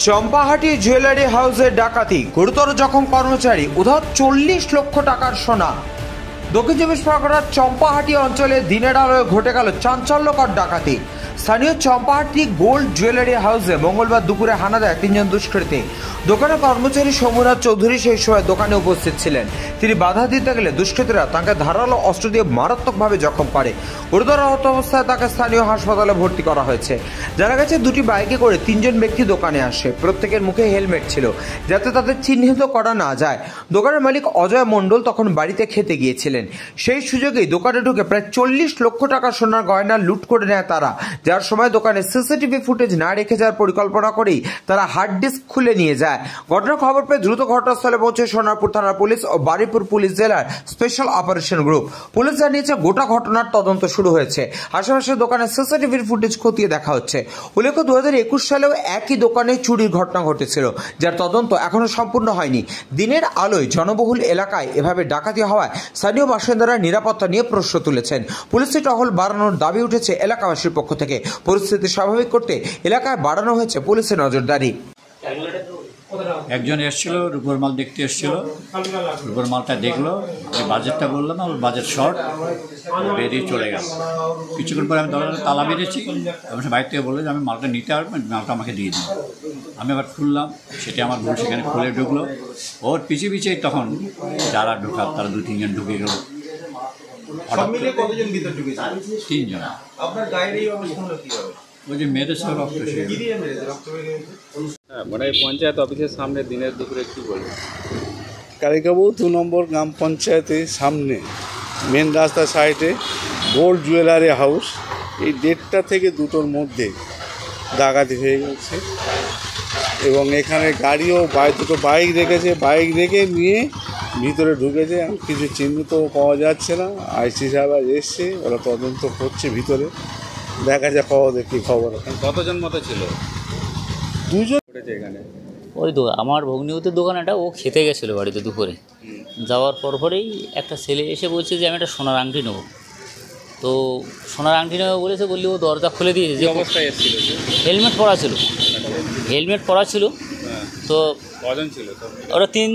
Champahati jewellery হাউসের ডাকাতি, গুরুতর জখম কর্মচারী, উধাও 40 লক্ষ টাকার সোনা। দক্ষিণ চব্বিশ পরগনার চম্পাহাটি অঞ্চলে দিনের আলোয় ঘটে গেল চাঞ্চল্যকর ডাকাতি। স্থানীয় চম্পাহাটি গোল্ড জুয়েলারি হাউসে মঙ্গলবার দুপুরে হানা দেয় 3 জন দুষ্কৃতী। দোকানের কর্মচারী সোমনাথ চৌধুরী সেই সময় দোকানে উপস্থিত ছিলেন। তিনি বাধা দিতে গেলে দুষ্কৃতীরা তাকে ধারালো অস্ত্র দিয়ে মারাত্মকভাবে জখম করে। গুরুতর আহত অবস্থায় তাকে স্থানীয় হাসপাতালে ভর্তি করা হয়েছে। জানা গেছে, দুটি বাইকে করে 3 জন ব্যক্তি দোকানে আসে। প্রত্যেকের মুখে হেলমেট ছিল যাতে তাদের চিহ্নিত করা না যায়। দোকানের মালিক অজয় মণ্ডল তখন বাড়িতে খেতে গিয়েছিলেন। সেই সুযোগেই দোকানে ঢুকে প্রায় 40 লক্ষ টাকা সোনার গয়না লুট করে নেয় তারা। যার সময় দোকানে সিসিটিভি ফুটেজ না রেখে যাওয়ার পরিকল্পনা করেই তারা হার্ড ডিস্ক খুলে নিয়ে যায়। ঘটনার খবর পেয়ে দ্রুত ঘটনাস্থলে পৌঁছে সোনারপুর থানার পুলিশ ও বারুইপুর পুলিশ জেলার স্পেশাল অপারেশন গ্রুপ। পুলিশ জানিয়েছে, গোটা ঘটনার তদন্ত শুরু হয়েছে। আশেপাশে দোকানের সিসিটিভির ফুটেজ খতিয়ে দেখা হচ্ছে। উল্লেখ্য, 2021 সালেও একই দোকানে চুরির ঘটনা ঘটেছিল, যার তদন্ত এখনো সম্পূর্ণ হয়নি। দিনের আলোয় জনবহুল এলাকায় এভাবে ডাকাতি হওয়ায় স্থানীয় বাসিন্দারা নিরাপত্তা নিয়ে প্রশ্ন তুলেছেন। পুলিশের টহল বাড়ানোর দাবি উঠেছে এলাকাবাসীর পক্ষ থেকে। পরিস্থিতি স্বাভাবিক করতে এলাকায় বাড়ানো হয়েছে পুলিশের নজরদারি। একজন এসেছিল, রূপোর মাল দেখতে এসেছিল। রূপোর মালটা দেখলো, আমি বাজেটটা বললাম, আমার বাজেট শর্ট, বেরিয়ে চলে গেল। কিছুক্ষণ পরে আমি দরজাটা তালা মেরেছি এবং সে বাইরে থেকে বললো যে আমি মালটা নিতে পারবেন, মালটা আমাকে দিয়ে দিন। আমি আবার খুললাম, সেটা আমার বোন সেখানে খুলে ঢুকলো। ওর পিছিয়ে পিছিয়ে তখন যারা ঢোকার তারা 2-3 জন ঢুকে গেল। তিনজন। আপনার গায়ের এই অবস্থা হলো কিভাবে? ওই যে মেরেছে, রক্ত মানে পঞ্চায়েত অফিসের সামনে দিনের দুপুরে কি বলবেন? কালিকাপুর 2 নম্বর গ্রাম পঞ্চায়েতের সামনে মেন রাস্তার সাইডে গোল্ড জুয়েলারি হাউস, এই 1:30 থেকে 2টোর মধ্যে ডাকাতি হয়ে গেছে এবং এখানে গাড়িও দুটো বাইক রেখেছে। বাইক রেখে নিয়ে ভিতরে ঢুকেছে। কিছু চিহ্নিত পাওয়া যাচ্ছে না। আইসি সাহেব এসছে, ওরা তদন্ত করছে ভিতরে। দেখা যায় কী খবর। কতজন মতো ছিল? 2 জন এখানে। ওই আমার ভগ্নিপতির দোকানেটা ও খেতে গেছিলো বাড়িতে দুপুরে। যাওয়ার পরেই একটা ছেলে এসে বলছে যে আমি একটা সোনার আংটি নেবো। তো সোনার আংটি নেবো বলেছে, বললি ও দরজা খুলে দিয়েছে। যে অবস্থায় এসেছিল? হেলমেট পরা ছিল। তো কজন ছিল? ওরা 3 জন।